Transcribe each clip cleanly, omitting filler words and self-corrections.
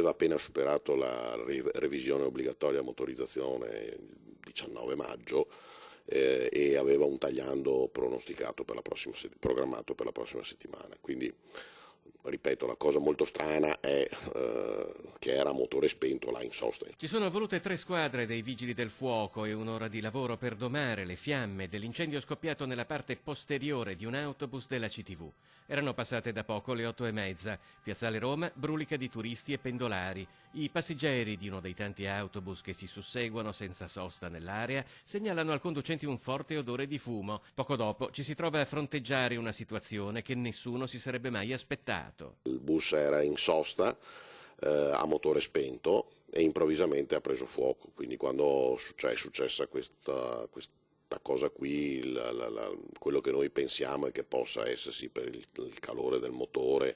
aveva appena superato la revisione obbligatoria motorizzazione il 19 maggio e aveva un tagliando pronosticato per programmato per la prossima settimana. Quindi, ripeto, la cosa molto strana è che era a motore spento là in sosta. Ci sono volute 3 squadre dei vigili del fuoco e un'ora di lavoro per domare le fiamme dell'incendio scoppiato nella parte posteriore di un autobus della CTV. Erano passate da poco le 8:30. Piazzale Roma brulica di turisti e pendolari. I passeggeri di uno dei tanti autobus che si susseguono senza sosta nell'area segnalano al conducente un forte odore di fumo. Poco dopo ci si trova a fronteggiare una situazione che nessuno si sarebbe mai aspettato. Il bus era in sosta a motore spento e improvvisamente ha preso fuoco, quindi quando è successa questa cosa qui, quello che noi pensiamo è che possa essersi per il calore del motore,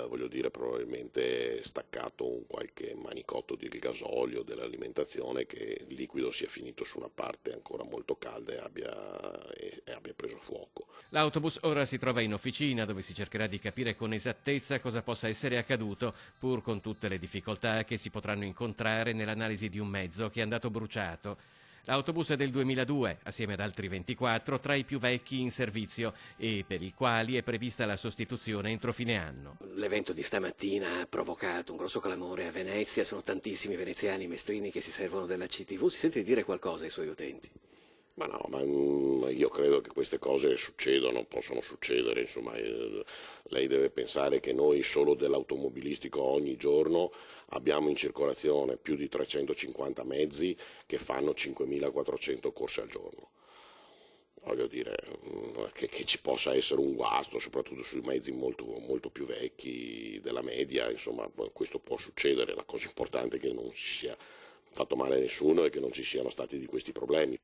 voglio dire, probabilmente staccato un qualche manicotto del gasolio, dell'alimentazione, che il liquido sia finito su una parte ancora molto calda e abbia preso fuoco. L'autobus ora si trova in officina, dove si cercherà di capire con esattezza cosa possa essere accaduto, pur con tutte le difficoltà che si potranno incontrare nell'analisi di un mezzo che è andato bruciato. L'autobus è del 2002, assieme ad altri 24, tra i più vecchi in servizio e per i quali è prevista la sostituzione entro fine anno. L'evento di stamattina ha provocato un grosso clamore a Venezia, sono tantissimi veneziani mestrini che si servono della CTV. Si sente dire qualcosa ai suoi utenti? Ma no, ma io credo che queste cose succedono, possono succedere, insomma, lei deve pensare che noi solo dell'automobilistico ogni giorno abbiamo in circolazione più di 350 mezzi che fanno 5.400 corse al giorno. Voglio dire che ci possa essere un guasto, soprattutto sui mezzi molto, molto più vecchi della media, insomma, questo può succedere, la cosa importante è che non si sia fatto male a nessuno e che non ci siano stati di questi problemi.